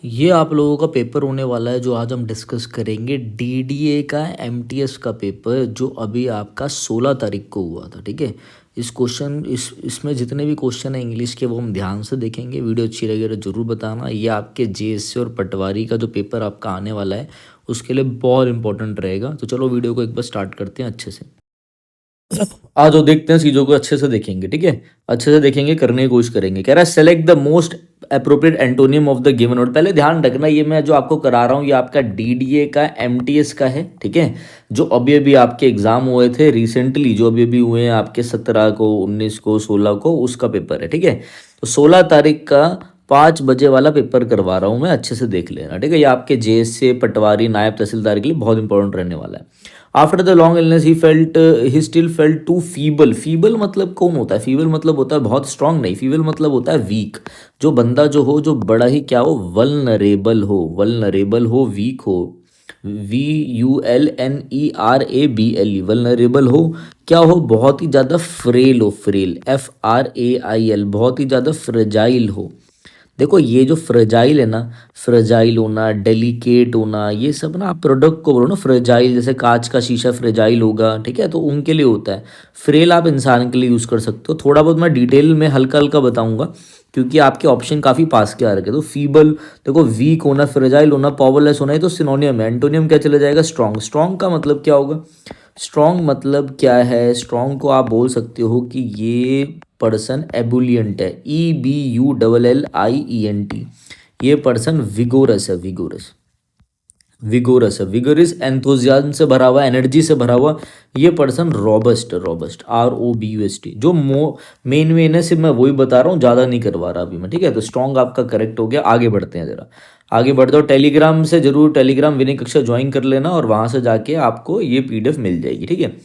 ये आप लोगों का पेपर होने वाला है जो आज हम डिस्कस करेंगे डीडीए का एमटीएस का पेपर जो अभी आपका 16 तारीख को हुआ था। ठीक है, इसमें जितने भी क्वेश्चन है इंग्लिश के वो हम ध्यान से देखेंगे। वीडियो अच्छी लगे तो ज़रूर बताना। ये आपके जेएससी और पटवारी का जो पेपर आपका आने वाला है उसके लिए बहुत इंपॉर्टेंट रहेगा। तो चलो वीडियो को एक बार स्टार्ट करते हैं अच्छे से। आ जाओ देखते हैं चीज़ों को अच्छे से देखेंगे। ठीक है, अच्छे से देखेंगे, करने की कोशिश करेंगे। कह रहा है select the most appropriate antonym of the given word. पहले ध्यान रखना ये मैं जो आपको करा रहा हूँ ये आपका डीडीए का एमटीएस का है। ठीक है, जो अभी अभी आपके एग्जाम हुए थे रिसेंटली, जो अभी अभी हुए हैं आपके 17 को, 19 को, 16 को, उसका पेपर है। ठीक है, तो 16 तारीख का 5 बजे वाला पेपर करवा रहा हूँ मैं, अच्छे से देख लेना। ठीक है, ये आपके जेएससी पटवारी नायब तहसीलदार के लिए बहुत इंपॉर्टेंट रहने वाला है। After the long illness he still felt too feeble. Feeble मतलब कौन होता है? फीबल मतलब होता है बहुत स्ट्रांग नहीं, फीबल मतलब होता है वीक। जो बंदा जो हो, जो बड़ा ही क्या हो, वल्नरेबल हो, वल्नरेबल हो, वीक हो। VULNERABLE, वल्नरेबल हो, क्या हो, बहुत ही ज़्यादा फ्रेल हो, फ्रेल, FRAIL, बहुत ही ज़्यादा फ्रेजाइल हो। देखो ये जो फ्रेजाइल है ना, फ्रेजाइल होना, डेलिकेट होना, ये सब ना आप प्रोडक्ट को बोलो ना फ्रेजाइल, जैसे कांच का शीशा फ्रेजाइल होगा। ठीक है, तो उनके लिए होता है। फ्रेल आप इंसान के लिए यूज़ कर सकते हो। थोड़ा बहुत मैं डिटेल में हल्का हल्का बताऊंगा क्योंकि आपके ऑप्शन काफ़ी पास के आ रखे। तो फीबल, देखो वीक होना, फ्रेजाइल होना, पावरलेस होना, ये तो सिनोनियम है। एंटोनियम क्या चला जाएगा? स्ट्रॉन्ग। स्ट्रॉन्ग का मतलब क्या होगा? स्ट्रॉन्ग मतलब क्या है? स्ट्रॉन्ग को आप बोल सकते हो कि ये पर्सन एबुलियंट है, EBULLIENT। ये पर्सन विगोरस है, विगोरस, विगोरस है, विगोरस, एंथुजियाज्म से भरा हुआ, एनर्जी से भरा हुआ। ये पर्सन रॉबस्ट, रॉबस्ट, ROBUST। जो मेन है, सिर्फ मैं वही बता रहा हूँ, ज़्यादा नहीं करवा रहा अभी मैं। ठीक है, तो स्ट्रॉन्ग आपका करेक्ट हो गया। आगे बढ़ते हैं जरा, आगे बढ़ते हो। टेलीग्राम से जरूर, टेलीग्राम विनय कक्षा ज्वाइन कर लेना और वहाँ से जाके आपको ये PDF मिल जाएगी। ठीक है,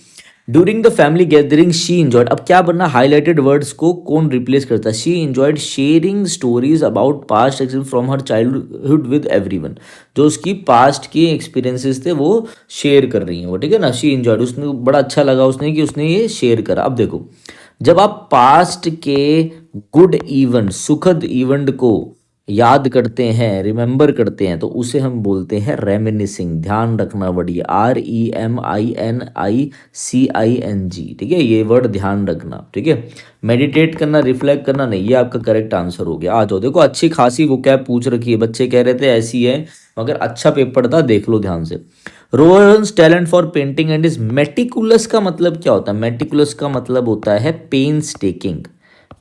during the family gathering she enjoyed. अब क्या बनना, हाईलाइटेड वर्ड्स को कौन रिप्लेस करता है? She enjoyed sharing stories about past experience from her childhood with everyone. जो उसकी पास्ट के एक्सपीरियंसेस थे वो शेयर कर रही हैं वो। ठीक है ना, शी इंजॉयड, उसने बड़ा अच्छा लगा उसने कि उसने ये शेयर करा। अब देखो, जब आप पास्ट के गुड इवेंट, सुखद इवेंट को याद करते हैं, रिमेंबर करते हैं, तो उसे हम बोलते हैं रेमिनिसिंग। ध्यान रखना बढ़िया, REMINICING। ठीक है, ये वर्ड ध्यान रखना। ठीक है, मेडिटेट करना, रिफ्लेक्ट करना नहीं, ये आपका करेक्ट आंसर हो गया। आ जाओ, देखो अच्छी खासी वो क्या पूछ रखी है, बच्चे कह रहे थे ऐसी है, मगर अच्छा पेपर था, देख लो ध्यान से। Rohan's talent for painting and is meticulous का मतलब क्या होता है? मेटिकुलस का मतलब होता है पेन्स टेकिंग।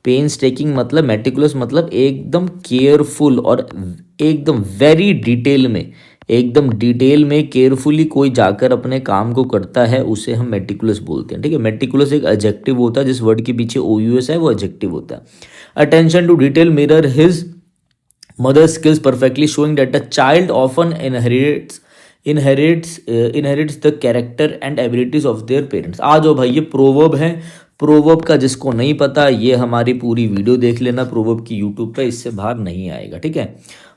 पेन्स टेकिंग मतलब, मेटिकुलस मतलब एकदम केयरफुल और एकदम वेरी डिटेल में, एकदम डिटेल में केयरफुली कोई जाकर अपने काम को करता है, उसे हम मेटिकुलस बोलते हैं। ठीक है, मेटिकुलस एक एडजेक्टिव होता है, जिस वर्ड के पीछे OUS है वो एडजेक्टिव होता है। Attention to detail mirror his mother skills perfectly, showing that a child often inherits the character and abilities of their parents. आ जाओ भाई, ये प्रोवर्ब है। प्रोवर्ब का जिसको नहीं पता, ये हमारी पूरी वीडियो देख लेना प्रोवर्ब की यूट्यूब पे, इससे बाहर नहीं आएगा। ठीक है,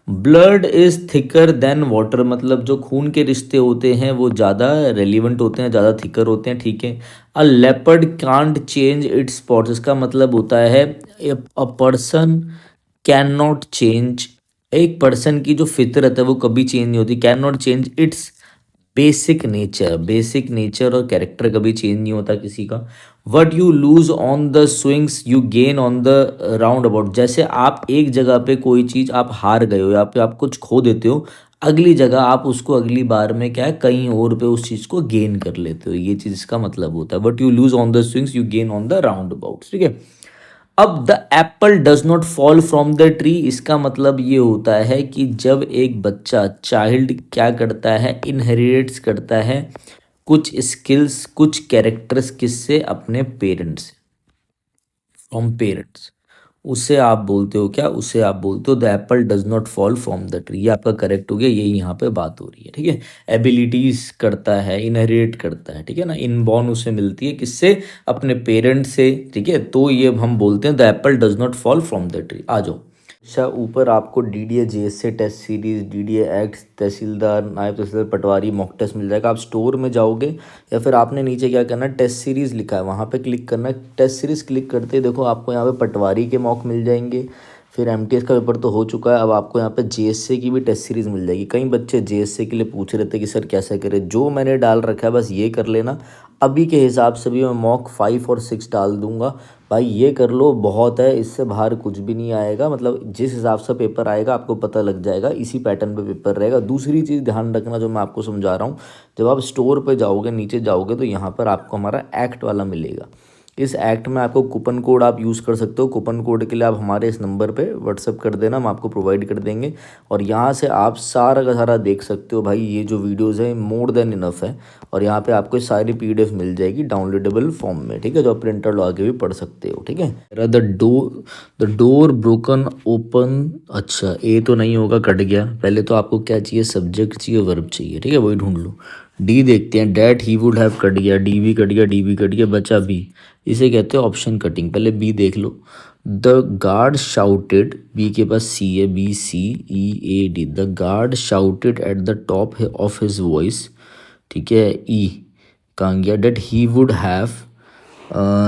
blood is thicker than water, मतलब जो खून के रिश्ते होते हैं वो ज़्यादा रेलिवेंट होते हैं, ज़्यादा थिकर होते हैं। ठीक है, अ leopard can't change it's spots, इसका मतलब होता है a person can not change, एक पर्सन की जो फितरत है वो कभी चेंज नहीं होती। Can not change it's basic nature, basic nature और कैरेक्टर कभी चेंज नहीं होता किसी का। What you lose on the swings you gain on the round about, जैसे आप एक जगह पे कोई चीज़ आप हार गए हो या पे आप कुछ खो देते हो, अगली जगह आप उसको अगली बार में क्या है, कहीं और पे उस चीज़ को गेन कर लेते हो। ये चीज़ इसका मतलब होता है, what you lose on the swings you gain on the round about. ठीक है, अब the apple does not fall from the tree, इसका मतलब ये होता है कि जब एक बच्चा, चाइल्ड क्या करता है, इनहेरिट्स करता है कुछ स्किल्स, कुछ कैरेक्टर्स, किससे? अपने पेरेंट्स से, फ्रॉम पेरेंट्स, उसे आप बोलते हो क्या? उसे आप बोलते हो the apple does not fall from the tree. ये आपका करेक्ट हो गया, यही यहाँ पे बात हो रही है। ठीक है, एबिलिटीज करता है, इनहेरिट करता है। ठीक है ना, इनबॉर्न उसे मिलती है, किससे? अपने पेरेंट्स से। ठीक है, तो ये हम बोलते हैं the apple does not fall from the tree. आ जाओ, अच्छा ऊपर आपको DDA JSA test series, DDA act तहसीलदार, नायब तहसीलदार, पटवारी मॉक टेस्ट मिल जाएगा। आप स्टोर में जाओगे या फिर आपने नीचे क्या करना है, टेस्ट सीरीज लिखा है वहाँ पे क्लिक करना है। टेस्ट सीरीज क्लिक करते ही देखो आपको यहाँ पे पटवारी के मॉक मिल जाएंगे, फिर एमटीएस का पेपर तो हो चुका है, अब आपको यहाँ पे जेएससी की भी टेस्ट सीरीज़ मिल जाएगी। कई बच्चे जेएससी के लिए पूछ रहे थे कि सर कैसे करें, जो मैंने डाल रखा है बस ये कर लेना। अभी के हिसाब से भी मैं मॉक 5 और 6 डाल दूंगा, भाई ये कर लो, बहुत है, इससे बाहर कुछ भी नहीं आएगा। मतलब जिस हिसाब से पेपर आएगा आपको पता लग जाएगा, इसी पैटर्न पे पेपर रहेगा। दूसरी चीज़ ध्यान रखना जो मैं आपको समझा रहा हूँ, जब आप स्टोर पे जाओगे, नीचे जाओगे तो यहाँ पर आपको हमारा एक्ट वाला मिलेगा। इस एक्ट में आपको कूपन कोड आप यूज़ कर सकते हो। कूपन कोड के लिए आप हमारे इस नंबर पे व्हाट्सअप कर देना, हम आपको प्रोवाइड कर देंगे। और यहाँ से आप सारा का सारा देख सकते हो। भाई ये जो वीडियोज़ है मोर देन इनफ है, और यहाँ पे आपको सारी पीडीएफ मिल जाएगी डाउनलोडेबल फॉर्म में, ठीक है, जो आप प्रिंटर लगा के भी पढ़ सकते हो, ठीक है। द डोर ब्रोकन ओपन, अच्छा ए तो नहीं होगा, कट गया। पहले तो आपको क्या चाहिए, सब्जेक्ट चाहिए, वर्ब चाहिए, ठीक है, वही ढूंढ लो। डी देखते हैं, that he would have, cut गया, डी भी कट गया, डी भी कट गया, बचा बी। इसे कहते हैं ऑप्शन कटिंग। पहले बी देख लो, द गार्ड शाउटेड, बी के पास सी है, B C E A D, the guard shouted at the top of his voice, ठीक है। ई कहाँ गया, that he would have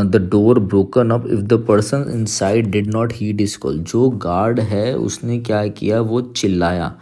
the door broken up if the person inside did not heed his call. जो guard है उसने क्या किया, वो चिल्लाया।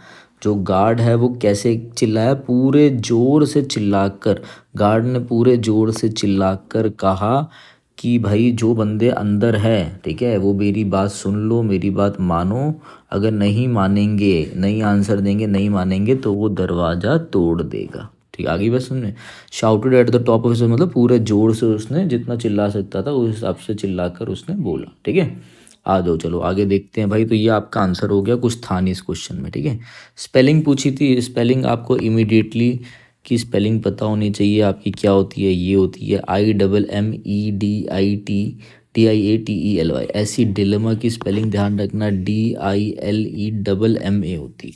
जो गार्ड है वो कैसे चिल्लाया, पूरे जोर से चिल्लाकर। गार्ड ने पूरे जोर से चिल्लाकर कहा कि भाई जो बंदे अंदर है, ठीक है, वो मेरी बात सुन लो, मेरी बात मानो। अगर नहीं मानेंगे, नहीं आंसर देंगे, नहीं मानेंगे तो वो दरवाज़ा तोड़ देगा, ठीक। आगे बस सुनने, shouted at the top of his, मतलब पूरे जोर से उसने जितना चिल्ला सकता था उस हिसाब से चिल्लाकर उसने बोला, ठीक है। आ जाओ, चलो आगे देखते हैं। भाई तो ये आपका आंसर हो गया, कुछ था नहीं इस क्वेश्चन में, ठीक है। स्पेलिंग पूछी थी, स्पेलिंग आपको इमीडिएटली की स्पेलिंग पता होनी चाहिए आपकी। क्या होती है, ये होती है IMMEDITTIATELY। ऐसी डिलेमा की स्पेलिंग ध्यान रखना, DILEMMA होती है,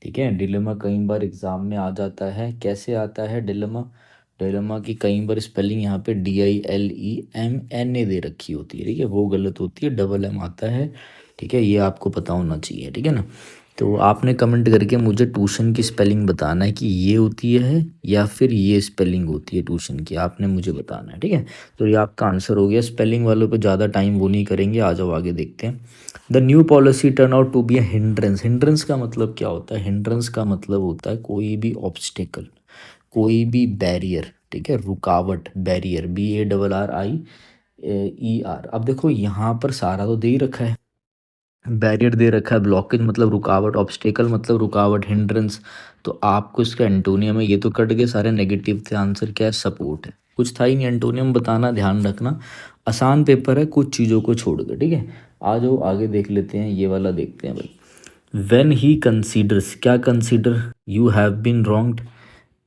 ठीक है। डिलेमा कई बार एग्जाम में आ जाता है। कैसे आता है डिलेमा, डिलेमा की कई बार स्पेलिंग यहाँ पे DILEMNA दे रखी होती है, ठीक है, वो गलत होती है, डबल एम आता है, ठीक है। ये आपको पता होना चाहिए, ठीक है ना। तो आपने कमेंट करके मुझे ट्यूशन की स्पेलिंग बताना है कि ये होती है या फिर ये स्पेलिंग होती है ट्यूशन की, आपने मुझे बताना है, ठीक है। तो ये आपका आंसर हो गया। स्पेलिंग वालों पे ज़्यादा टाइम वो नहीं करेंगे। आ जाओ आगे देखते हैं। The new policy turn out to be a hindrance. Hindrance का मतलब क्या होता है, हिंड्रेंस का मतलब होता है कोई भी ऑब्स्टिकल, कोई भी बैरियर, ठीक है, रुकावट, बैरियर, BARRIER। अब देखो यहाँ पर सारा तो दे ही रखा है, बैरियर दे रखा है, ब्लॉकेज मतलब रुकावट, ऑब्स्टेकल मतलब रुकावट, हिंड्रेंस। तो आपको इसका एंटोनियम है, ये तो कट गए सारे नेगेटिव थे। आंसर क्या है, सपोर्ट है। कुछ था ही नहीं, एंटोनियम बताना, ध्यान रखना। आसान पेपर है कुछ चीज़ों को छोड़ के, ठीक है। आ जाओ आगे देख लेते हैं, ये वाला देखते हैं भाई। वेन ही कंसीडर्स, क्या consider, you have been wronged,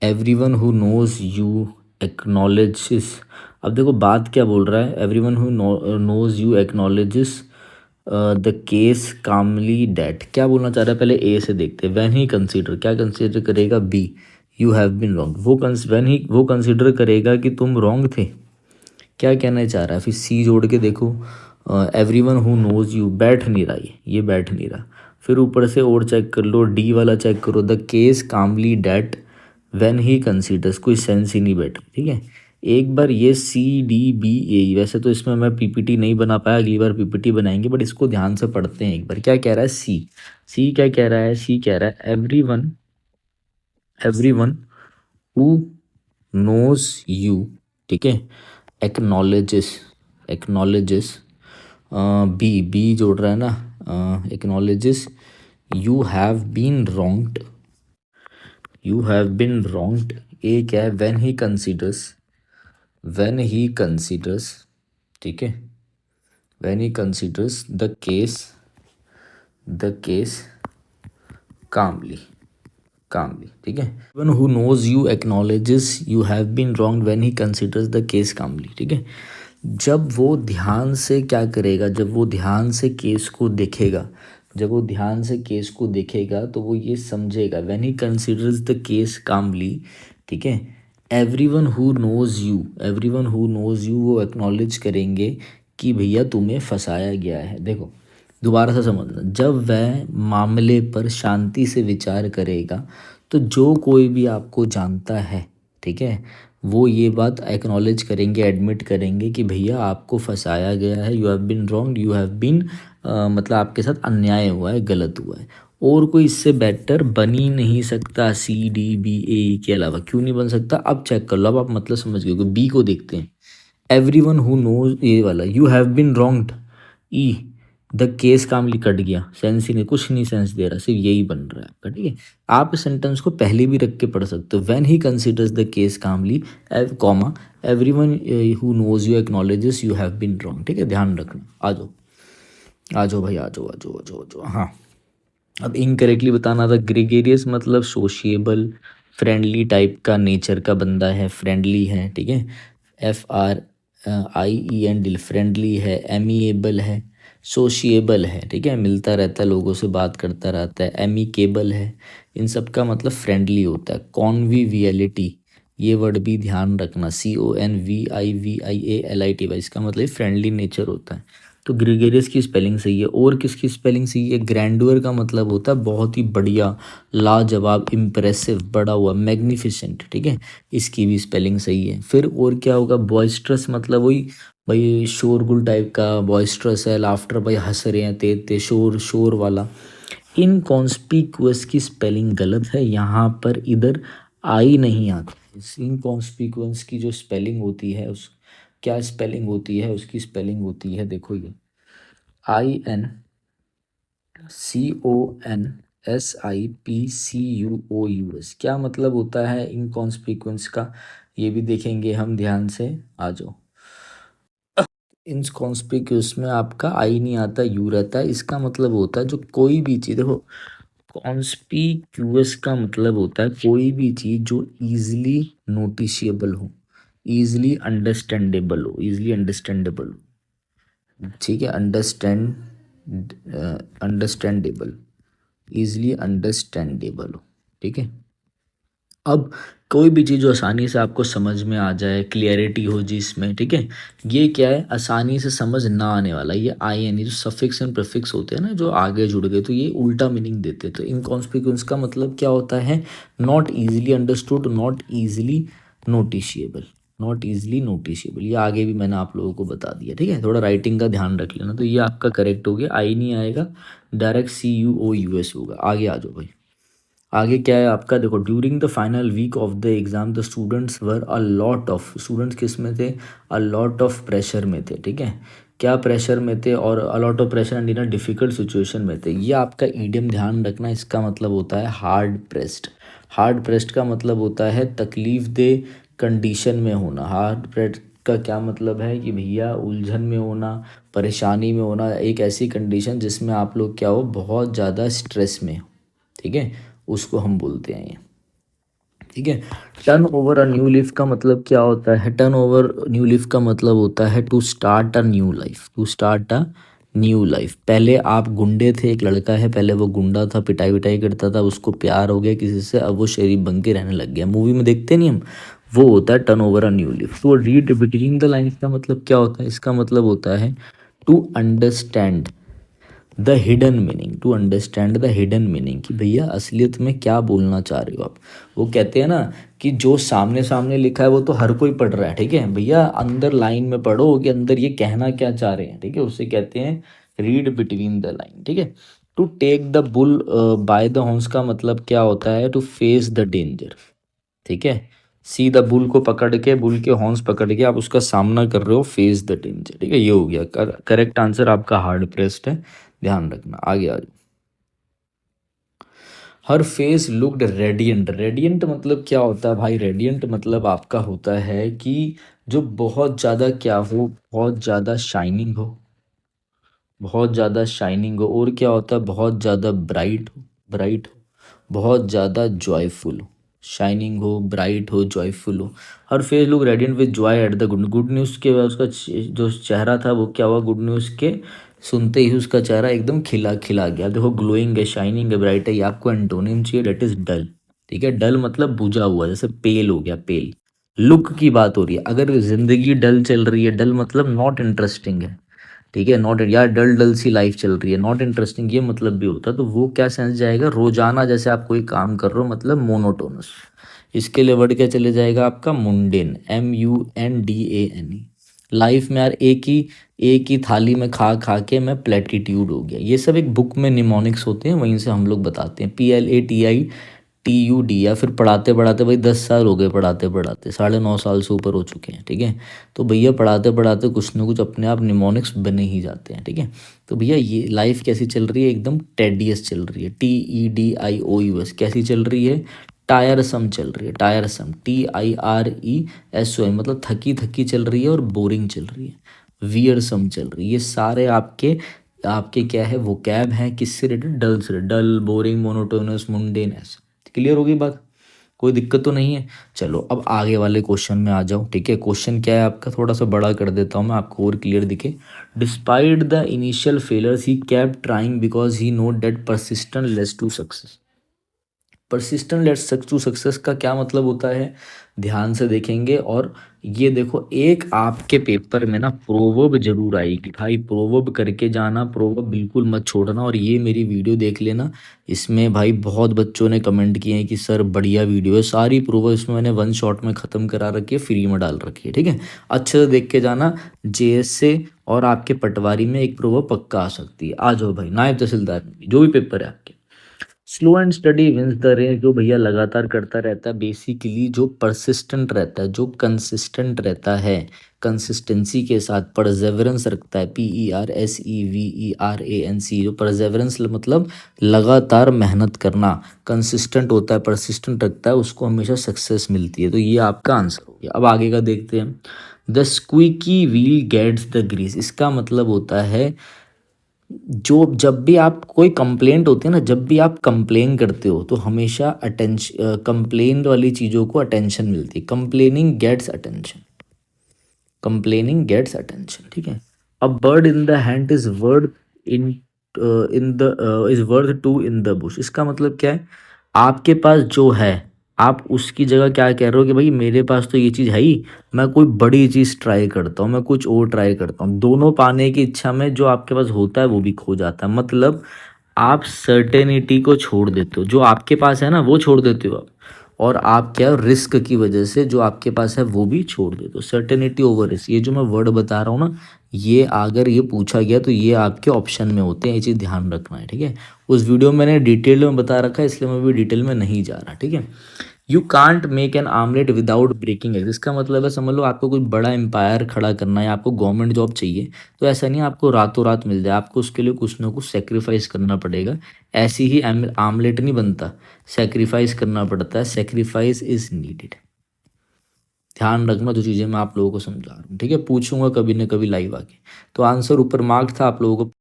everyone who knows you acknowledges. अब देखो बात क्या बोल रहा है, everyone who knows you acknowledges the case calmly that. क्या बोलना चाह रहा है, पहले ए से देखते हैं। वैन ही कंसीडर, क्या कंसीडर करेगा, B, you have been wrong. When he वो कंसीडर करेगा कि तुम रॉन्ग थे, क्या कहना चाह रहा है। फिर सी जोड़ के देखो, एवरीवन हु नोज यू, बैठ नहीं रहा, ये बैठ नहीं रहा। फिर ऊपर से और चेक कर लो, डी वाला चेक करो, the case calmly that when he considers, कोई सेंस ही नहीं बैठा, ठीक है। एक बार ये CDBA, वैसे तो इसमें मैं PPT नहीं बना पाया, अगली बार PPT बनाएंगे, बट इसको ध्यान से पढ़ते हैं एक बार। क्या कह रहा है सी क्या कह रहा है, सी कह रहा है everyone, everyone who knows you, ठीक है, एक्नॉलेजेस, एक्नॉलेजेस, बी जोड़ रहा है ना, acknowledges you have been wronged, you have been wronged. A क्या है, when he considers, when he considers, ठीक है, when he considers the case calmly, calmly, ठीक है। One who knows you acknowledges you have been wrong when he considers the case calmly, ठीक है। जब वो ध्यान से क्या करेगा, जब वो ध्यान से केस को देखेगा, जब वो ध्यान से केस को देखेगा तो वो ये समझेगा, when he considers the case calmly, ठीक है। Everyone who knows you, everyone who knows you वो एक्नॉलेज करेंगे कि भैया तुम्हें फंसाया गया है। देखो दोबारा से समझना, जब वह मामले पर शांति से विचार करेगा तो जो कोई भी आपको जानता है, ठीक है, वो ये बात एक्नॉलेज करेंगे, एडमिट करेंगे कि भैया आपको फंसाया गया है, you have been wrong, you have been मतलब आपके साथ अन्याय हुआ है, गलत हुआ है। और कोई इससे बेटर बन ही नहीं सकता CDBA के अलावा। क्यों नहीं बन सकता? अब चेक कर लो, अब आप मतलब समझ गए। बी को देखते हैं। एवरीवन हु नोज, ये वाला, you have been wronged. E, the case calmly cut गया, सेंस ही नहीं, कुछ नहीं सेंस दे रहा, सिर्फ यही बन रहा है आपका। ठीक है, आप इस सेंटेंस को पहले भी रख के पढ़ सकते हो। When he considers the case calmly, comma, everyone who knows you acknowledges you have been wrong. ठीक है, ध्यान रखना। आ जाओ, आ जाओ भाई, आ जाओ, आ जाओ, आ जाओ, आ जाओ। हाँ, अब इनकरेक्टली बताना था। ग्रेगेरियस मतलब सोशिएबल, फ्रेंडली टाइप का नेचर का बंदा है, फ्रेंडली है। ठीक है, FRIEND, फ्रेंडली है। एमिएबल है, सोशिएबल है। ठीक है, मिलता रहता है, लोगों से बात करता रहता है। एमिकेबल है, इन सब का मतलब फ्रेंडली होता है। कॉन्विवियलिटी, ये वर्ड भी ध्यान रखना। CONVIVIALITY, इसका मतलब फ्रेंडली नेचर होता है। तो ग्रेगेरियस की स्पेलिंग सही है। और किसकी स्पेलिंग सही है? ग्रैंडुअर का मतलब होता है बहुत ही बढ़िया, लाजवाब, इम्प्रेसिव, बड़ा हुआ, मैग्निफिसेंट। ठीक है, इसकी भी स्पेलिंग सही है। फिर और क्या होगा? बॉइस्ट्रस मतलब वही भाई शोरगुल टाइप का, बॉइस्ट्रस है। लाफ्टर भाई हंस रहे हैं, तेज तेज शोर शोर वाला। इनकॉन्स्पिक्यूअस की स्पेलिंग गलत है यहाँ पर, इधर आई नहीं आता। इनकॉन्स्पिक्यूअस की जो स्पेलिंग होती है, उस क्या स्पेलिंग होती है? उसकी स्पेलिंग होती है, देखो ये, INCONSIPCUOUS। क्या मतलब होता है इनकॉन्स्पिक्वेंस का? ये भी देखेंगे हम ध्यान से। आ जाओ, इनकॉन्स्पिक्यूअस में आपका आई नहीं आता, यू रहता है। इसका मतलब होता है जो कोई भी चीज़, देखो, कॉन्स्पिक्यूअस का मतलब होता है कोई भी चीज़ जो ईजिली नोटिशिएबल हो, ईजिली अंडरस्टैंडेबल हो, ईजिली अंडरस्टैंडेबल हो। ठीक है, अंडरस्टैंडेबल, ईजिली अंडरस्टैंडेबल हो। ठीक है, अब कोई भी चीज़ जो आसानी से आपको समझ में आ जाए, क्लियरिटी हो जिसमें। ठीक है, ये क्या है? आसानी से समझ ना आने वाला। ये IN, जो सफिक्स एंड प्रीफिक्स होते हैं ना, जो आगे जुड़ गए, तो ये उल्टा मीनिंग देते हैं। तो इनकॉन्स्पिक्यूंस का मतलब क्या होता है? Not easily understood, not easily noticeable, not easily noticeable. ये आगे भी मैंने आप लोगों को बता दिया। ठीक है, थोड़ा राइटिंग का ध्यान रख लेना। तो ये आपका करेक्ट हो गया। आई नहीं आएगा, डायरेक्ट CUOUS होगा। आगे आ जाओ भाई। आगे क्या है आपका? देखो, during the final week of the exam the students were a lot of, students किस में थे? अ लॉट ऑफ प्रेशर में थे। ठीक है, क्या प्रेशर में थे? और अ lot of pressure and in a difficult situation में थे। ये आपका ईडियम ध्यान रखना। इसका मतलब होता है हार्ड प्रेस्ड। हार्ड प्रेस्ड का मतलब होता है तकलीफ दे कंडीशन में होना। हार्ड प्रेस्ड का क्या मतलब है? कि भैया उलझन में होना, परेशानी में होना, एक ऐसी कंडीशन जिसमें आप लोग क्या हो, बहुत ज़्यादा स्ट्रेस में हो। ठीक है, उसको हम बोलते हैं ये। ठीक है, turn over a new leaf का मतलब क्या होता है? टर्न ओवर न्यू लीफ का मतलब होता है to start a new life, to start a new life. पहले आप गुंडे थे, एक लड़का है, पहले वो गुंडा था, पिटाई विटाई करता था, उसको प्यार हो गया किसी से, अब वो शरीफ बन के रहने लग गया। मूवी में देखते नहीं हम, वो होता है turn over a new leaf. तो रीड बिटवीन द लाइन्स का मतलब क्या होता है? इसका मतलब होता है to understand the hidden meaning, to understand the hidden meaning, कि भैया असलियत में क्या बोलना चाह रहे हो आप। वो कहते हैं ना कि जो सामने सामने लिखा है वो तो हर कोई पढ़ रहा है। ठीक है भैया, अंदर लाइन में पढ़ो कि अंदर ये कहना क्या चाह रहे हैं। ठीक है, उसे कहते हैं रीड बिटवीन द लाइन। ठीक है, to take the bull by the horns का मतलब क्या होता है? To face the danger. ठीक है, सी द बुल को पकड़ के, बुल के हॉर्न्स पकड़ के आप उसका सामना कर रहे हो, फेस द डेंजर। ठीक है, ये हो गया करेक्ट आंसर आपका, हार्ड प्रेस्ड है, ध्यान रखना। आगे आ जाओ। हर फेस लुक्ड रेडियंट। रेडियंट मतलब क्या होता है भाई? रेडियंट मतलब आपका होता है कि जो बहुत ज़्यादा क्या हो, बहुत ज़्यादा शाइनिंग हो, बहुत ज़्यादा शाइनिंग हो। और क्या होता है? बहुत ज़्यादा ब्राइट हो, ब्राइट हो, बहुत ज़्यादा जॉयफुल हो। शाइनिंग हो, ब्राइट हो, जॉयफुल हो। हर face look radiant with joy at the good, good news के बाद उसका जो चेहरा था वो क्या हुआ? गुड न्यूज़ के सुनते ही उसका चेहरा एकदम खिला खिला गया। देखो, ग्लोइंग है, शाइनिंग है, ब्राइट है। ये आपको एंटोनिम चाहिए, डेट इज डल। ठीक है, डल मतलब बुझा हुआ, जैसे पेल हो गया, पेल। लुक की बात हो रही है, अगर जिंदगी डल चल रही है, डल मतलब नॉट इंटरेस्टिंग है। ठीक है, नॉट, यार डल डल सी लाइफ चल रही है, नॉट इंटरेस्टिंग, ये मतलब भी होता है। तो वो क्या सेंस जाएगा? रोजाना जैसे आप कोई काम कर रहे हो, मतलब मोनोटोनस। इसके लिए वर्ड क्या चले जाएगा आपका? Mundane, MUNDANE। लाइफ में यार एक ही थाली में खा खा के मैं प्लेटिट्यूड हो गया। ये सब एक बुक में निमोनिक्स होते हैं, वहीं से हम लोग बताते हैं, PLATITUD। या फिर पढ़ाते पढ़ाते भाई 10 साल हो गए, पढ़ाते पढ़ाते 9.5 साल से ऊपर हो चुके हैं, ठीक है। तो भैया पढ़ाते पढ़ाते कुछ ना कुछ अपने आप निमोनिक्स बने ही जाते हैं, ठीक है। तो भैया ये लाइफ कैसी चल रही है, एकदम टेडियस चल रही है, TEDIOUS कैसी चल रही है, टायरसम चल रही है, टायरसम TIRESOM, मतलब थकी थकी चल रही है और बोरिंग चल रही है, वियरसम चल रही है। ये सारे आपके आपके क्या है वो कैब हैं, किससे रिलेटेड, डल से, डल, बोरिंग, मोनोटोनस, मुंडेन, ऐसा। क्लियर होगी बात, कोई दिक्कत तो नहीं है। चलो अब आगे वाले क्वेश्चन में आ जाओ, ठीक है। क्वेश्चन क्या है आपका, थोड़ा सा बड़ा कर देता हूँ मैं आपको और क्लियर दिखे। Despite the initial failures he kept trying because he know that persistent leads to success. Persistent lets to success का क्या मतलब होता है, ध्यान से देखेंगे। और ये देखो, एक आपके पेपर में ना प्रोवर्ब जरूर आएगी भाई, प्रोवर्ब करके जाना, प्रोवर्ब बिल्कुल मत छोड़ना। और ये मेरी वीडियो देख लेना, इसमें भाई बहुत बच्चों ने कमेंट किए हैं कि सर बढ़िया वीडियो है, सारी प्रोवर्ब इसमें मैंने वन शॉट में ख़त्म करा रखी है, फ्री में डाल रखी है, ठीक है। अच्छे से देख के जाना, JS से और आपके पटवारी में एक प्रोवर्ब पक्का आ सकती है। आ जाओ भाई, नायब तहसीलदार में भी, जो भी पेपर है आपके। Slow and steady wins the race, जो भैया लगातार करता रहता है, बेसिकली जो परसिस्टेंट रहता है, जो कंसिस्टेंट रहता है, कंसिस्टेंसी के साथ परसेवरेंस रखता है, PERSEVERANC, जो परसेवरेंस मतलब लगातार मेहनत करना, कंसिस्टेंट होता है, परसिस्टेंट रखता है, उसको हमेशा सक्सेस मिलती है। तो ये आपका आंसर हो गया। अब आगे का देखते हैं। The squeaky wheel gets the grease, इसका मतलब होता है, जो जब भी आप कोई कंप्लेंट होती है ना, जब भी आप कंप्लेन करते हो तो हमेशा अटेंशन, कंप्लेन वाली चीज़ों को अटेंशन मिलती है, complaining gets attention, complaining gets attention, ठीक है। A bird in the hand is word in in the is worth two in the bush, इसका मतलब क्या है, आपके पास जो है, आप उसकी जगह क्या कह रहे हो कि भाई मेरे पास तो ये चीज़ है ही, मैं कोई बड़ी चीज़ ट्राई करता हूँ, मैं कुछ और ट्राई करता हूँ, दोनों पाने की इच्छा में जो आपके पास होता है वो भी खो जाता है। मतलब आप सर्टेनिटी को छोड़ देते हो, जो आपके पास है ना वो छोड़ देते हो आप, और आप क्या, रिस्क की वजह से जो आपके पास है वो भी छोड़ देते हो, सर्टेनिटी ओवर रिस्क। ये जो मैं वर्ड बता रहा हूँ ना, ये अगर ये पूछा गया तो ये आपके ऑप्शन में होते हैं, ये चीज़ ध्यान रखना है, ठीक है। उस वीडियो में मैंने डिटेल में बता रखा है, इसलिए मैं भी डिटेल में नहीं जा रहा, ठीक है। You can't make an omelette without breaking egg, इसका मतलब है, समझ लो आपको कोई बड़ा एम्पायर खड़ा करना है, आपको गवर्नमेंट जॉब चाहिए, तो ऐसा नहीं आपको रातों रात मिल जाए, आपको उसके लिए कुछ ना कुछ सेक्रीफाइस करना पड़ेगा। ऐसी ही आमलेट नहीं बनता, सेक्रीफाइस करना पड़ता है, सेक्रीफाइस इज नीडेड। ध्यान रखना जो चीज़ें मैं आप लोगों को समझा रहा हूँ, ठीक है। पूछूंगा कभी ना कभी लाइव आके। तो आंसर ऊपर मार्क था आप लोगों को।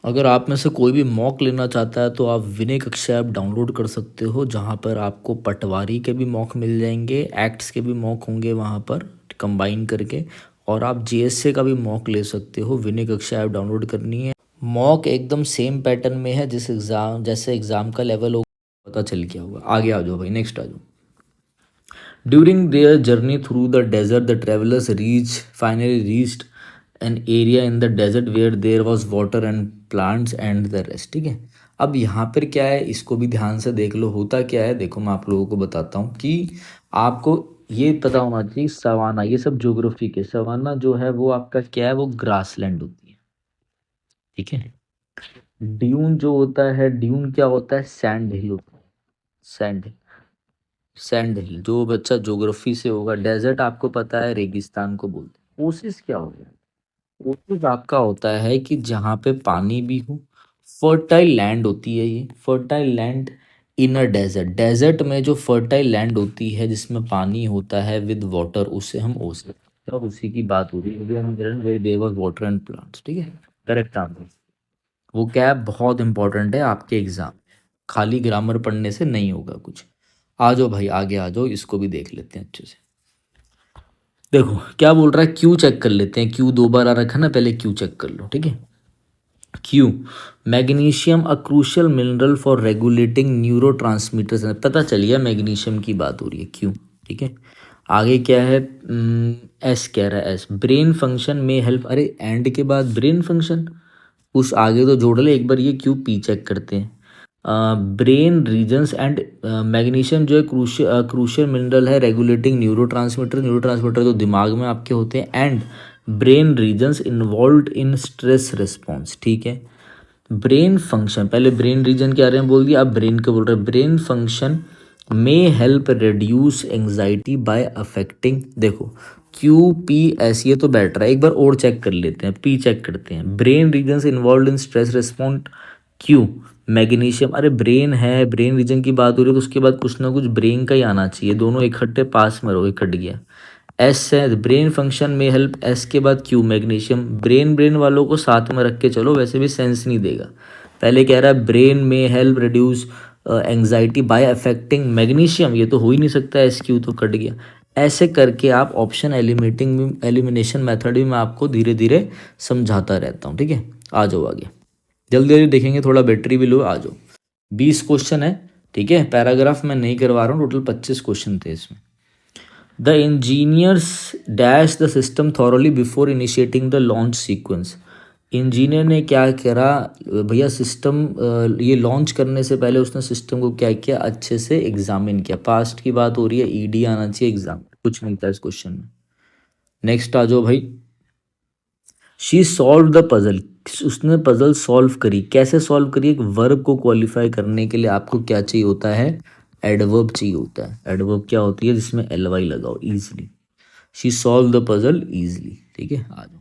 अगर आप में से कोई भी मॉक लेना चाहता है तो आप विनय कक्षा ऐप डाउनलोड कर सकते हो, जहाँ पर आपको पटवारी के भी मॉक मिल जाएंगे, एक्ट्स के भी मॉक होंगे वहाँ पर कंबाइन करके, और आप JSA का भी मॉक ले सकते हो। विनय कक्षा ऐप डाउनलोड करनी है, मॉक एकदम सेम पैटर्न में है जिस एग्ज़ाम जैसे एग्ज़ाम का लेवल होगा, पता चल गया होगा। आगे आ जाओ भाई, नेक्स्ट आ जाओ। During their journey through the desert, the travelers finally reached an area in the desert where there was water and plants and the rest, ठीक है। अब यहाँ पर क्या है, इसको भी ध्यान से देख लो, होता क्या है, देखो मैं आप लोगों को बताता हूँ कि आपको ये पता होना चाहिए, सवाना, ये सब ज्योग्राफी के, सवाना जो है वो आपका क्या है, वो ग्रासलैंड होती है, ठीक है। ड्यून जो होता है, ड्यून क्या होता है, सैंड हिल होता है, सैंड, सैंड हिल, जो बच्चा ज्योग्राफी से होगा। डेजर्ट आपको पता है रेगिस्तान को बोलते हैं। ओसिस क्या हो गया, ओसिस आपका होता है कि जहाँ पे पानी भी हो, फर्टाइल लैंड होती है, ये fertile land in a desert, desert में जो फर्टाइल लैंड होती है जिसमें पानी होता है विद वाटर, उसे हम ओसिस, और उसी की बात हो रही है, there was water and plants, ठीक है। Correct answer. वो क्या है, बहुत इंपॉर्टेंट है आपके एग्जाम, खाली ग्रामर पढ़ने से नहीं होगा कुछ। आ जाओ भाई, आगे आ जाओ, इसको भी देख लेते हैं अच्छे से। देखो क्या बोल रहा है, क्यू चेक कर लेते हैं, क्यू 2 बार आ रखा ना, पहले क्यू चेक कर लो, ठीक है। Q, magnesium a crucial mineral for regulating neuro, पता चल गया मैग्नीशियम की बात हो रही है, क्यू, ठीक है। आगे क्या है, एस कह रहा है, एस ब्रेन फंक्शन में हेल्प, अरे एंड के बाद ब्रेन फंक्शन, उस आगे तो जोड़ ले एक बार, ये क्यू पी चेक करते हैं। ब्रेन रीजन्स एंड मैग्नीशियम जो है क्रूशियल मिनरल है, regulating neurotransmitter, neurotransmitter तो दिमाग में आपके होते हैं, and brain regions involve in stress response, ठीक है। ब्रेन फंक्शन, पहले ब्रेन रीजन के बारे में बोल दिया, अब ब्रेन को बोल रहे हैं। Brain function may help reduce anxiety by affecting, देखो क्यू पी एस ये तो बैठ रहा है, एक बार और चेक कर लेते हैं, पी चेक करते हैं। Brain regions involve in stress respond, Q magnesium, अरे ब्रेन है, ब्रेन रीजन की बात हो रही है तो उसके बाद कुछ ना कुछ ब्रेन का ही आना चाहिए, दोनों इकट्ठे पास में रहो, इकट्ठ गया। एस है ब्रेन फंक्शन में हेल्प, एस के बाद क्यू मैग्नीशियम, ब्रेन ब्रेन वालों को साथ में रख के चलो, वैसे भी सेंस नहीं देगा। पहले कह रहा है ब्रेन में help reduce anxiety by affecting magnesium, ये तो हो ही नहीं सकता, एस क्यू तो कट गया। ऐसे करके आप ऑप्शन एलिमिनेशन मेथड भी मैं आपको धीरे धीरे समझाता रहता हूँ, ठीक है। आ जाओ आगे, जल्दी जल्दी देखेंगे, थोड़ा बैटरी भी लो, आ जाओ। 20 क्वेश्चन है, ठीक है, पैराग्राफ मैं नहीं करवा रहा हूँ, टोटल 25 क्वेश्चन थे इसमें। The engineers dash the system thoroughly before initiating the launch sequence, engineer ने क्या करा भैया, सिस्टम ये लॉन्च करने से पहले उसने सिस्टम को क्या किया, अच्छे से एग्जामिन किया। पास्ट की बात हो रही है, ईडी आना चाहिए, एग्जाम कुछ नहीं था इस क्वेश्चन में। नेक्स्ट आ जाओ भाई। शी सॉल्व द पजल, उसने पजल सॉल्व करी, कैसे सॉल्व करी, एक वर्ब को क्वालिफाई करने के लिए आपको क्या चाहिए होता है, एडवर्ब चाहिए होता है। एडवर्ब क्या होती है, जिसमें एल वाई लगाओ, easily. She solve the puzzle easily, ठीक है। आ जाओ,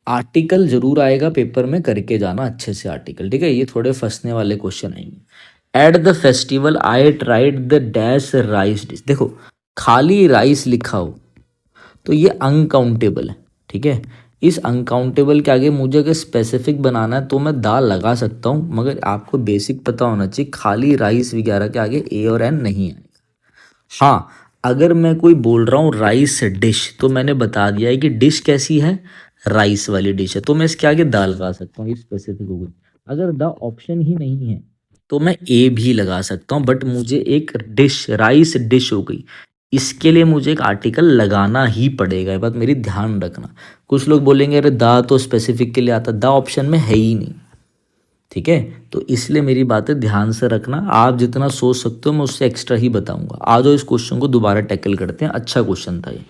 आर्टिकल जरूर आएगा पेपर में, करके जाना अच्छे से आर्टिकल, ठीक है, ये थोड़े फंसने वाले क्वेश्चन आएंगे। At the festival I tried the dash rice dish, देखो खाली राइस लिखा हो तो ये अनकाउंटेबल है, ठीक है। इस अनकाउंटेबल के आगे मुझे अगर स्पेसिफिक बनाना है तो मैं दाल लगा सकता हूँ, मगर आपको बेसिक पता होना चाहिए, खाली राइस वगैरह के आगे ए और एन नहीं आएगा। हाँ, अगर मैं कोई बोल रहा हूँ राइस डिश, तो मैंने बता दिया है कि डिश कैसी है, राइस वाली डिश है, तो मैं इसके आगे दाल लगा सकता हूँ, ये स्पेसिफिक हो गई। अगर द ऑप्शन ही नहीं है तो मैं ए भी लगा सकता हूँ, बट मुझे एक डिश, राइस डिश हो गई, इसके लिए मुझे एक आर्टिकल लगाना ही पड़ेगा, ये बात मेरी ध्यान रखना। कुछ लोग बोलेंगे अरे दा तो स्पेसिफिक के लिए आता, दा ऑप्शन में है ही नहीं, ठीक है। तो इसलिए मेरी बातें ध्यान से रखना, आप जितना सोच सकते हो मैं उससे एक्स्ट्रा ही बताऊंगा। आ जाओ इस क्वेश्चन को दोबारा टैकल करते हैं, अच्छा क्वेश्चन था ये।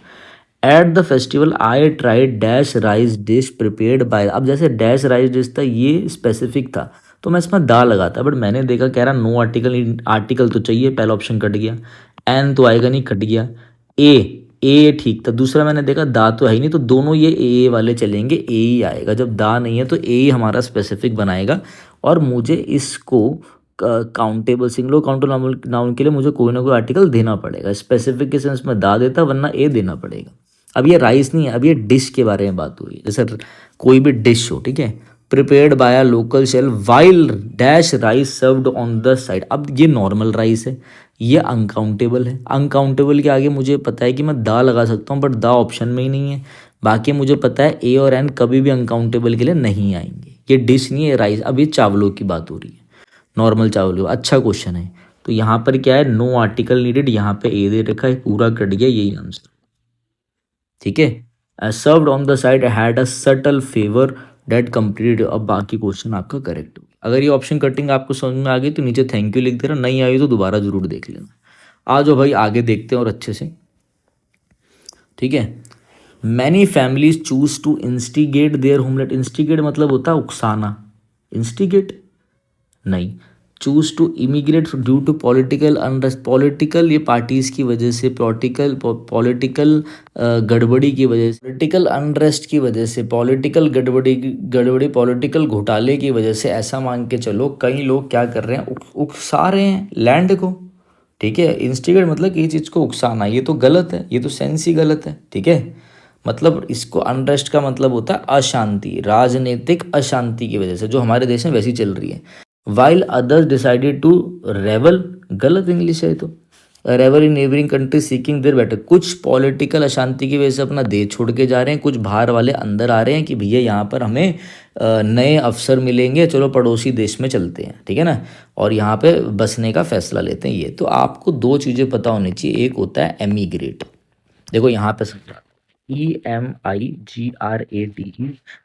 At the festival I tried dash rice dish prepared by, अब जैसे डैश राइस डिश था ये स्पेसिफिक था तो मैं इसमें दा लगाता, बट मैंने देखा कह रहा नो आर्टिकल, आर्टिकल तो चाहिए, पहला ऑप्शन कट गया। एन तो आएगा नहीं, कट गया। ए ठीक था, दूसरा मैंने देखा दा तो है ही नहीं, तो दोनों ये ए वाले चलेंगे, ए ही आएगा, जब दा नहीं है तो ए ही हमारा स्पेसिफिक बनाएगा। और मुझे इसको काउंटेबल सिंगल काउंटेबल नाउन के लिए मुझे कोई ना कोई आर्टिकल देना पड़ेगा, स्पेसिफिक के सेंस में दा देता, वरना ए देना पड़ेगा। अब ये राइस नहीं है, अब ये डिश के बारे में बात हो रही है, जैसे कोई भी डिश हो, ठीक है, prepared by a local shell while dash rice served on the side, अब ये नॉर्मल राइस है, ये अनकाउंटेबल है। अनकाउंटेबल के आगे मुझे पता है कि मैं दा लगा सकता हूँ, बट दा ऑप्शन में ही नहीं है। बाकी मुझे पता है ए और एन कभी भी अनकाउंटेबल के लिए नहीं आएंगे, ये डिश नहीं है, राइस। अब ये चावलों की बात हो रही है, नॉर्मल चावल हो, अच्छा क्वेश्चन है। तो यहाँ पर क्या है, नो आर्टिकल नीडेड, यहाँ पे ए दे रखा है, पूरा कट गया, यही आंसर, ठीक है। Served on the side had a subtle favour date complete, अब बाकी क्वेश्चन आपका करेक्ट हो। अगर ये ऑप्शन कटिंग आपको समझ में आ गई तो नीचे थैंक यू लिख देना, नहीं आई तो दोबारा जरूर देख लेना। आ जाओ भाई आगे देखते हैं और अच्छे से, ठीक है। Many families choose to instigate their homeland, instigate मतलब होता है उकसाना, इंस्टिगेट नहीं, choose to immigrate due to political unrest, political ये पार्टीज की वजह से, पॉलिटिकल गड़बड़ी की वजह से, पॉलिटिकल अनरेस्ट की वजह से, पॉलिटिकल गड़बड़ी पॉलिटिकल घोटाले की वजह से, ऐसा मान के चलो कई लोग क्या कर रहे हैं, उकसा रहे हैं लैंड को, ठीक है। इंस्टिगेट मतलब कि ये चीज़ को उकसाना, ये तो गलत है, ये तो सेंस ही गलत है, ठीक है। मतलब इसको अनरेस्ट का मतलब होता है अशांति, राजनीतिक अशांति की वजह से, जो हमारे देश में वैसी चल रही है। While others decided to revel, गलत इंग्लिश है तो, revel in neighbouring country seeking their better, कुछ पॉलिटिकल अशांति की वजह से अपना देश छोड़ के जा रहे हैं, कुछ बाहर वाले अंदर आ रहे हैं कि भैया यहाँ पर हमें नए अफसर मिलेंगे, चलो पड़ोसी देश में चलते हैं, ठीक है ना, और यहाँ पे बसने का फैसला लेते हैं। ये तो आपको दो चीज़ें पता होनी चाहिए, एक होता है एमिग्रेट, देखो यहाँ पे समझा, EMIGRATE,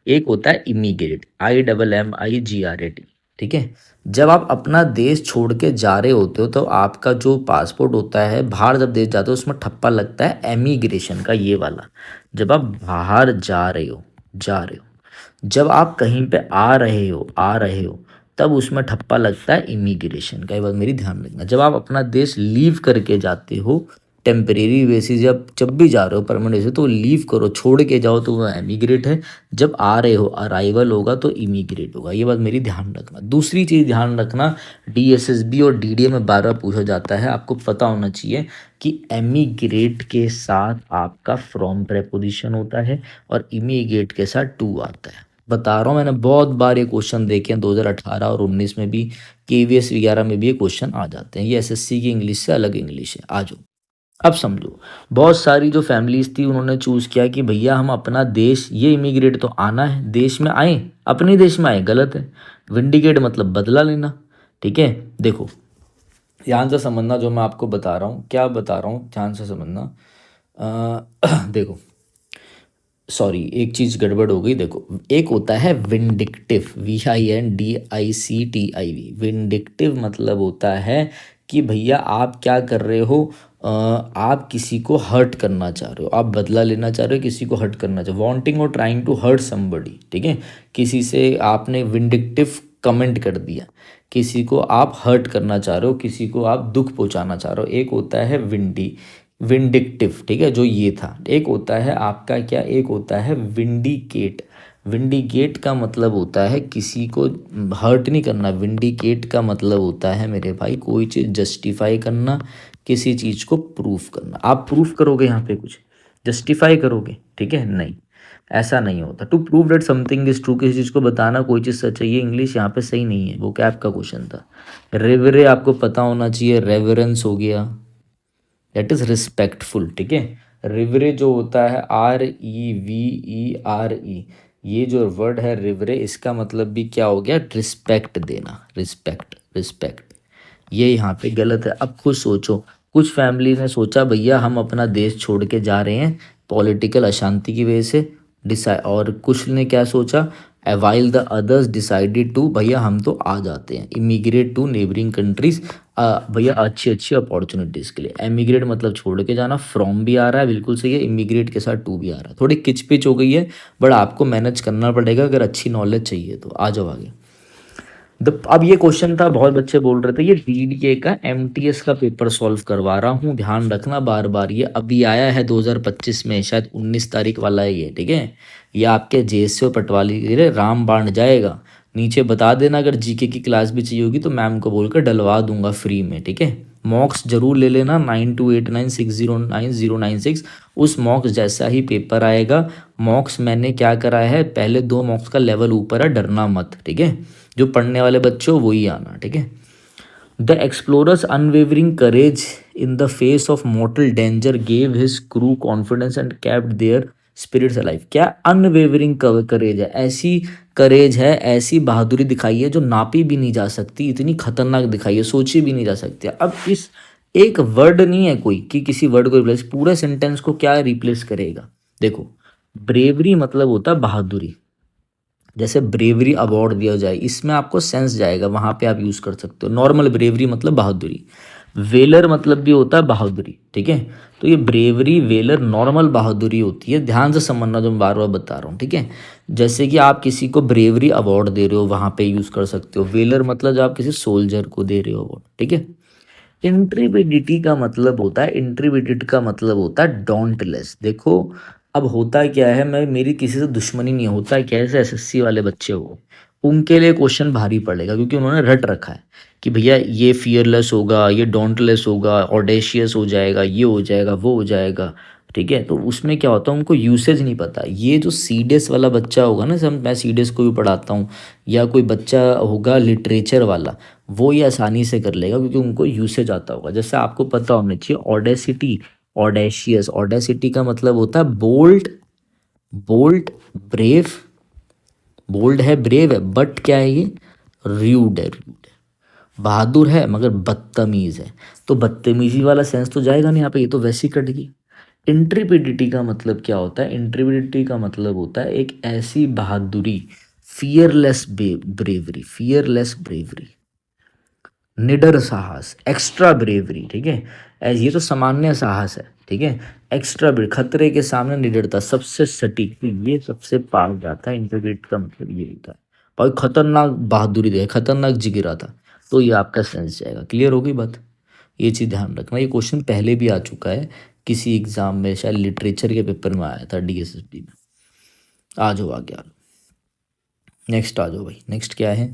एक होता है इमिग्रेट, IMMIGRATE, ठीक है। जब आप अपना देश छोड़ के जा रहे होते हो तो आपका जो पासपोर्ट होता है, बाहर जब देश जाते हो उसमें ठप्पा लगता है एमिग्रेशन का, ये वाला। जब आप बाहर जा रहे हो, जब आप कहीं पे आ रहे हो तब उसमें ठप्पा लगता है इमिग्रेशन का। ये बात मेरी ध्यान रखना। जब आप अपना देश लीव करके जाते हो टेम्परेरी बेसिस, जब भी जा रहे हो परमानेंट से, तो लीव करो, छोड़ के जाओ तो वो एमिग्रेट है। जब आ रहे हो अराइवल होगा तो इमिग्रेट होगा। ये बात मेरी ध्यान रखना। दूसरी चीज़ ध्यान रखना, डीएसएसबी और डीडीए में बार बार पूछा जाता है, आपको पता होना चाहिए कि एमिग्रेट के साथ आपका फ्रॉम प्रेपोजिशन होता है और इमिग्रेट के साथ टू आता है। बता रहा हूँ, मैंने बहुत बार ये क्वेश्चन देखे हैं, 2018 और 19 में भी, केवीएस वगैरह में भी ये क्वेश्चन आ जाते हैं। ये एसएससी की इंग्लिश से अलग इंग्लिश है। आ जाओ अब समझो। बहुत सारी जो फैमिलीज थी उन्होंने चूज किया कि भैया हम अपना देश, ये इमिग्रेट तो आना है, देश में आए, अपने देश में आए, गलत है। विंडिकेट मतलब बदला लेना। ठीक है, देखो ध्यान से समझना जो मैं आपको बता रहा हूँ, क्या बता रहा हूँ, ध्यान से समझना। देखो, सॉरी एक चीज़ गड़बड़ हो गई। देखो, एक होता है विंडिक्टिव, VINDICTIV। विंडिक्टिव मतलब होता है कि भैया आप क्या कर रहे हो, आप किसी को हर्ट करना चाह रहे हो, आप बदला लेना चाह रहे हो, किसी को हर्ट करना चाह रहे हो, वांटिंग और ट्राइंग टू हर्ट समबडी। ठीक है, किसी से आपने विंडिक्टिव कमेंट कर दिया, किसी को आप हर्ट करना चाह रहे हो, किसी को आप दुख पहुंचाना चाह रहे हो, एक होता है विंडिक्टिव। ठीक है, जो ये था। एक होता है आपका क्या, एक होता है विंडिकेट। विंडिकेट का मतलब होता है किसी को हर्ट नहीं करना। विंडिकेट का मतलब होता है मेरे भाई कोई चीज़ जस्टिफाई करना, किसी चीज़ को प्रूफ करना। आप प्रूफ करोगे यहाँ पे कुछ, जस्टिफाई करोगे, ठीक है, नहीं, ऐसा नहीं होता। To prove that something is true, किसी चीज़ को बताना कोई चीज़ सच है, ये इंग्लिश यहाँ पे सही नहीं है, वो कैप का क्वेश्चन था। रेवरे आपको पता होना चाहिए, रेवरेंस हो गया, दैट इज रिस्पेक्टफुल। ठीक है, रिवरे जो होता है REVERE, ये जो वर्ड है रिवरे, इसका मतलब भी क्या हो गया, रिस्पेक्ट देना, रिस्पेक्ट, रिस्पेक्ट। ये यहाँ पे गलत है। अब खुद सोचो, कुछ फैमिली ने सोचा भैया हम अपना देश छोड़ के जा रहे हैं पॉलिटिकल अशांति की वजह से, डिसाइड, और कुछ ने क्या सोचा, while the others decided to, भैया हम तो आ जाते हैं, इमिग्रेट टू नेबरिंग कंट्रीज, भैया अच्छी अच्छी अपॉर्चुनिटीज़ के लिए। एमिग्रेट मतलब छोड़ के जाना, फ्रॉम भी आ रहा है, बिल्कुल सही है, इमिग्रेट के साथ टू भी आ रहा है। थोड़ी किचपिच हो गई है, बट आपको मैनेज करना पड़ेगा अगर अच्छी नॉलेज चाहिए तो। आ जाओ आगे। अब ये क्वेश्चन था, बहुत बच्चे बोल रहे थे ये डीडीए का MTS का पेपर सॉल्व करवा रहा हूँ, ध्यान रखना बार बार। ये अभी आया है 2025 में, शायद 19 तारीख वाला है ये। ठीक है, ये आपके JSC और पटवारी के लिए रामबाण जाएगा। नीचे बता देना अगर जीके की क्लास भी चाहिए होगी तो मैम को बोलकर डलवा दूंगा फ्री में। ठीक है, मॉक्स जरूर ले लेना, 9289609096। उस मॉक्स जैसा ही पेपर आएगा। मॉक्स मैंने क्या करा है, पहले 2 मॉक्स का लेवल ऊपर है, डरना मत। ठीक है, जो पढ़ने वाले बच्चे हो वही आना। ठीक है, the explorers unwavering courage in the face of mortal danger gave his crew confidence and kept their spirits alive. क्या अनवेवरिंग करेज है, ऐसी करेज है, ऐसी बहादुरी दिखाई है जो नापी भी नहीं जा सकती, इतनी खतरनाक दिखाई है, सोची भी नहीं जा सकती। अब इस एक वर्ड नहीं है कोई कि किसी वर्ड को रिप्लेस, पूरे सेंटेंस को क्या रिप्लेस करेगा। देखो, ब्रेवरी मतलब होता है बहादुरी, जैसे ब्रेवरी अवार्ड दिया जाए, इसमें आपको सेंस जाएगा, वहां पे आप यूज कर सकते हो। नॉर्मल ब्रेवरी मतलब बहादुरी, वेलर मतलब भी होता है बहादुरी। ठीक है, तो ये ब्रेवरी, वेलर नॉर्मल बहादुरी होती है, ध्यान से समझना जो मैं बार बार बता रहा हूँ। ठीक है, जैसे कि आप किसी को ब्रेवरी अवार्ड दे रहे हो, वहां पे यूज कर सकते हो। वेलर मतलब जब आप किसी सोल्जर को दे रहे हो अवार्ड। ठीक है, इंट्रीपिडिटी का मतलब होता है, इंट्रीपिडिट का मतलब होता है डोंटलेस। देखो, अब होता क्या है, मैं, मेरी किसी से दुश्मनी नहीं, होता है कैसे, एसएससी वाले बच्चे हो उनके लिए क्वेश्चन भारी पड़ेगा, क्योंकि उन्होंने रट रखा है कि भैया ये फियरलेस होगा, ये डोंटलेस होगा, ऑडेशियस हो जाएगा, ये हो जाएगा, वो हो जाएगा। ठीक है, तो उसमें क्या होता है, उनको यूसेज नहीं पता। ये जो सीडीएस वाला बच्चा होगा ना, सब मैं सीडीएस को भी पढ़ाता हूँ, या कोई बच्चा होगा लिटरेचर वाला, वो ये आसानी से कर लेगा क्योंकि उनको यूसेज आता होगा। जैसे आपको पता होना चाहिए ऑडेसिटी, ऑडेशियस, ऑडेसिटी का मतलब होता है बोल्ड, बोल्ड, ब्रेव, बोल्ड है, ब्रेव है, बट क्या है ये, रूड है, रूड है, बहादुर है मगर बदतमीज है। तो बदतमीजी वाला सेंस तो जाएगा नहीं यहाँ पे, ये तो वैसी कट गई। इंट्रीपिडिटी का मतलब क्या होता है, इंट्रीपिडिटी का मतलब होता है एक ऐसी बहादुरी, फियरलेस ब्रेवरी, फियरलेस ब्रेवरी, निडर साहस, एक्स्ट्रा ब्रेवरी, ठीक है। ये तो सामान्य साहस है, ठीक है। एक्स्ट्रा ब्रेव, खतरे के सामने निडरता, सबसे सटीक, तो ये सबसे पार जाता है। इंटीग्रेट का मतलब ये होता है भाई खतरनाक बहादुरी दे, खतरनाक जिगरा था, तो ये आपका सेंस जाएगा। क्लियर हो गई बात। ये चीज़ ध्यान रखना, ये क्वेश्चन पहले भी आ चुका है किसी एग्जाम में, शायद लिटरेचर के पेपर में आया था, डीएसएसबी में। आ जाओ आगे आ जाओ, नेक्स्ट आ जाओ भाई। नेक्स्ट क्या है,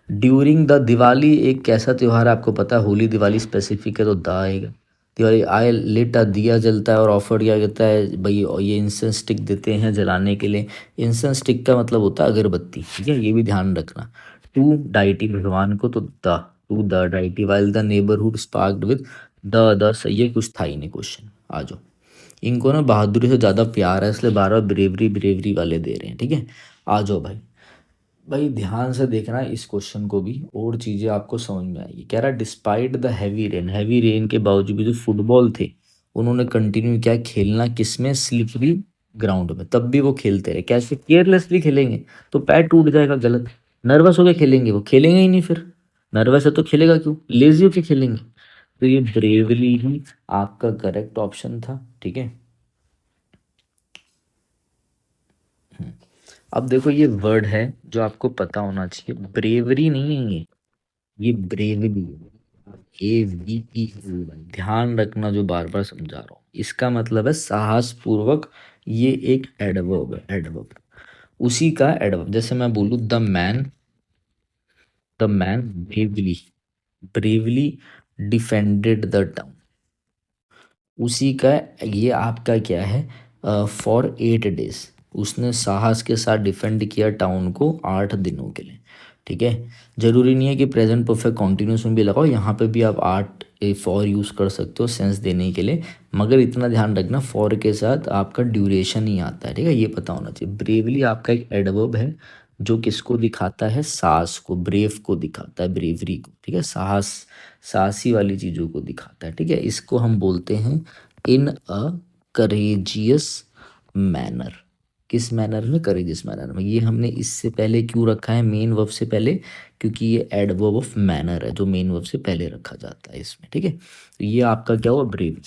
ड्यूरिंग द दिवाली, एक कैसा त्यौहार है आपको पता है, होली दिवाली स्पेसिफिक है तो द आएगा। दिवाली आए लेट दिया जलता है और ऑफर किया जाता है भाई, और ये इंसेंस स्टिक देते हैं जलाने के लिए। इंसेंस स्टिक का मतलब होता है अगरबत्ती, ठीक है, ये भी ध्यान रखना। टू डाइटी भगवान को, तो the, to the deity while the neighbourhood sparked with the सही है, कुछ था ही नहीं क्वेश्चन। आ जाओ, इनको ना बहादुरी से ज़्यादा प्यार है इसलिए बार बार ब्रेवरी ब्रेवरी वाले दे रहे हैं, ठीक है। आ जाओ भाई, भाई ध्यान से देखना इस क्वेश्चन को भी, और चीज़ें आपको समझ में आएगी। कह रहा डिस्पाइट द हैवी रेन के बावजूद भी जो फुटबॉल थे उन्होंने कंटिन्यू किया खेलना, किसमें, स्लिपरी ग्राउंड में, तब भी वो खेलते रहे। कैसे, केयरलेसली खेलेंगे तो पैर टूट जाएगा, गलत। नर्वस होकर खेलेंगे, वो खेलेंगे ही नहीं फिर, नर्वस है तो खेलेगा क्यों, लेजी होकर खेलेंगे। तो ये ब्रेवली ही आपका करेक्ट ऑप्शन था, ठीक है। अब देखो ये वर्ड है जो आपको पता होना चाहिए, ब्रेवरी नहीं है ये ब्रेवरी, AVERY, ध्यान रखना जो बार बार समझा रहा हूँ, इसका मतलब है साहस पूर्वक। ये एक एडवर्ब है, एडवर्ब, उसी का एडवर्ब। जैसे मैं बोलूँ the man bravely defended the town, उसी का ये आपका क्या है, फॉर 8 डेज, उसने साहस के साथ डिफेंड किया टाउन को 8 दिनों के लिए, ठीक है। जरूरी नहीं है कि प्रेजेंट परफेक्ट कॉन्टिन्यूस में भी लगाओ, यहाँ पे भी आप आर्ट फॉर यूज़ कर सकते हो सेंस देने के लिए, मगर इतना ध्यान रखना फॉर के साथ आपका ड्यूरेशन ही आता है, ठीक है, ये पता होना चाहिए। ब्रेवली आपका एक एडवर्ब है जो किसको दिखाता है, साहस को, ब्रेव को दिखाता है, ब्रेवरी को, ठीक है, साहस, साहसी वाली चीज़ों को दिखाता है, ठीक है। इसको हम बोलते हैं इन अ करेजियस मैनर, किस मैनर में, करेजियस मैनर में। ये हमने इससे पहले क्यों रखा है मेन वर्ब से पहले, क्योंकि ये एडवर्ब ऑफ मैनर है जो मेन वर्ब से पहले रखा जाता है इसमें, ठीक है। तो ये आपका क्या हुआ, ब्रेव।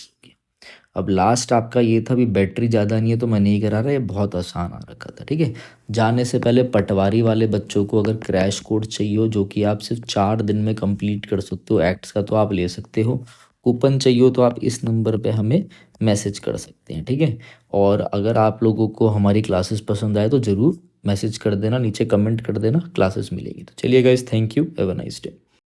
अब लास्ट आपका ये था, भी बैटरी ज़्यादा नहीं है तो मैं नहीं करा रहा, ये बहुत आसान आ रखा था, ठीक है। जाने से पहले पटवारी वाले बच्चों को अगर क्रैश कोर्स चाहिए हो जो कि आप सिर्फ 4 दिन में कंप्लीट कर सकते हो एक्ट्स का, तो आप ले सकते हो। कूपन चाहिए हो तो आप इस नंबर पे हमें मैसेज कर सकते हैं, ठीक है। और अगर आप लोगों को हमारी क्लासेस पसंद आए तो ज़रूर मैसेज कर देना, नीचे कमेंट कर देना, क्लासेस मिलेगी। तो चलिए guys, thank you, have a nice day.